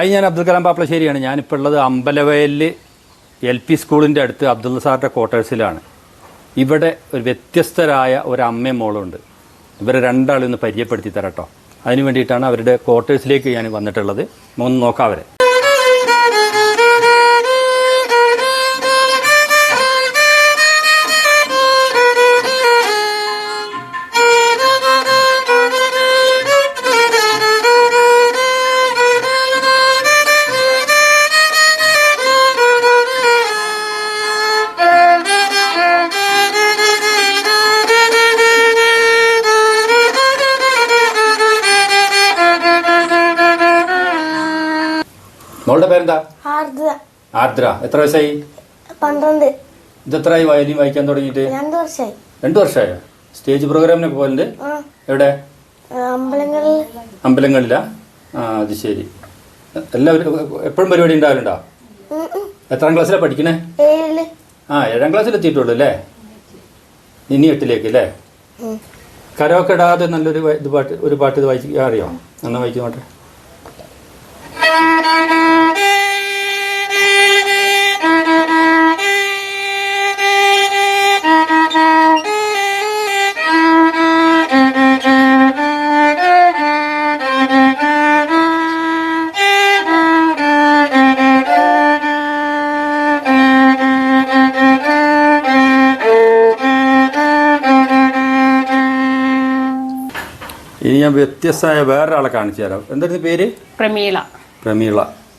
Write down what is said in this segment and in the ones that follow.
Hi, ഞാൻ അബ്ദുൽ കലാം പാപ്പളശ്ശേരിയാണ്. ഞാനിപ്പോൾ ഉള്ളത് അമ്പലവയലിൽ LP സ്കൂളിൻ്റെ അടുത്ത് അബ്ദുള്ള സാറിൻ്റെ ക്വാർട്ടേഴ്സിലാണ്. ഇവിടെ ഒരു വ്യത്യസ്തരായ ഒരു അമ്മയും മോളുണ്ട്. ഇവരെ രണ്ടാളും ഒന്ന് പരിചയപ്പെടുത്തി തരാം കേട്ടോ. അതിന് വേണ്ടിയിട്ടാണ് അവരുടെ ക്വാർട്ടേഴ്സിലേക്ക് ഞാൻ വന്നിട്ടുള്ളത്. ഒന്ന് നോക്കാം അവരെ. മോളുടെ പേരെന്താ? ആർദ്ര. എത്ര വയസ്സായി? 12. ഇതെത്രയായി വയലിൻ വായിക്കാൻ തുടങ്ങിയിട്ട്? 2 വർഷമായോ? സ്റ്റേജ് പ്രോഗ്രാമിനൊക്കെ പോലുണ്ട്? എവിടെ? അമ്പലങ്ങളിലാ? അത് ശരി. എല്ലാവരും എപ്പോഴും പരിപാടി ഉണ്ടാവലുണ്ടോ? എത്രാം ക്ലാസ്സിലാണ് പഠിക്കണേ? 7ാം ക്ലാസ്സിൽ എത്തിയിട്ടുള്ളൂ അല്ലേ? ഇനി 8ലേക്ക് അല്ലേ? കരോക്കെ ഇടാതെ നല്ലൊരു ഒരു പാട്ട് ഇത് വായിക്കാൻ അറിയോ? എന്നാ വായിക്കുമാട്ടെ. ഇനി ഞാൻ വ്യത്യസ്തമായ വേറൊരാളെ കാണിച്ചു തരാം. എന്തായിരുന്നു പേര്? പ്രമീള.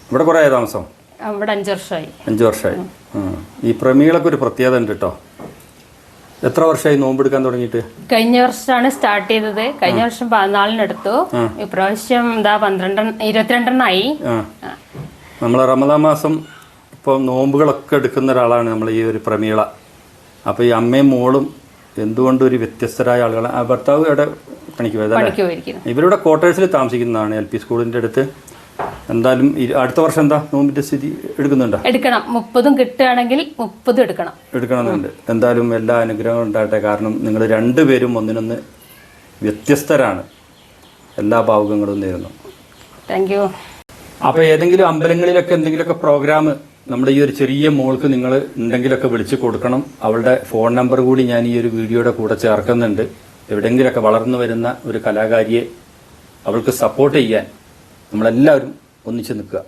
ഇവിടെ കുറേ താമസം? ഇവിടെ 5 വർഷമായി. ഈ പ്രമീളക്ക് ഒരു പ്രത്യേകത ഉണ്ട് കേട്ടോ. എത്ര വർഷമായി നോമ്പെടുക്കാൻ തുടങ്ങിയിട്ട്? കഴിഞ്ഞ വർഷമാണ് സ്റ്റാർട്ട് ചെയ്തത്. കഴിഞ്ഞ വർഷം 14 ഇപ്രാവശ്യം 22 നമ്മളെ റമദാൻ മാസം ഇപ്പോൾ നോമ്പുകളൊക്കെ എടുക്കുന്ന ഒരാളാണ് നമ്മൾ ഈ ഒരു പ്രമീള. അപ്പോൾ ഈ അമ്മയും മോളും എന്തുകൊണ്ടും ഒരു വ്യത്യസ്തരായ ആളുകളാണ്. ആ ഭർത്താവ് ഇവിടെ പണിക്ക് പോയതല്ലേ? ഇവരുടെ ക്വാർട്ടേഴ്സിൽ താമസിക്കുന്നതാണ് LP സ്കൂളിൻ്റെ അടുത്ത്. എന്തായാലും അടുത്ത വർഷം എന്താ നോമ്പിന്റെ സ്ഥിതി എടുക്കുന്നുണ്ടോ? എടുക്കണം. 30 കിട്ടുകയാണെങ്കിൽ 30 എടുക്കണമെന്നുണ്ട്. എന്തായാലും എല്ലാ അനുഗ്രഹങ്ങളും ഉണ്ടാകട്ടെ. കാരണം നിങ്ങൾ രണ്ടുപേരും ഒന്നിനൊന്ന് വ്യത്യസ്തരാണ്. എല്ലാ ഭാവുകങ്ങളും നേരുന്നു. Thank you. അപ്പോൾ ഏതെങ്കിലും അമ്പലങ്ങളിലൊക്കെ എന്തെങ്കിലുമൊക്കെ പ്രോഗ്രാം നമ്മുടെ ഈ ഒരു ചെറിയ മോൾക്ക് നിങ്ങൾ ഉണ്ടെങ്കിലൊക്കെ വിളിച്ച് കൊടുക്കണം. അവളുടെ ഫോൺ നമ്പർ കൂടി ഞാൻ ഈ ഒരു വീഡിയോയുടെ കൂടെ ചേർക്കുന്നുണ്ട്. എവിടെയെങ്കിലുമൊക്കെ വളർന്നു വരുന്ന ഒരു കലാകാരിയെ അവൾക്ക് സപ്പോർട്ട് ചെയ്യാൻ നമ്മളെല്ലാവരും ഒന്നിച്ച് നിൽക്കുക.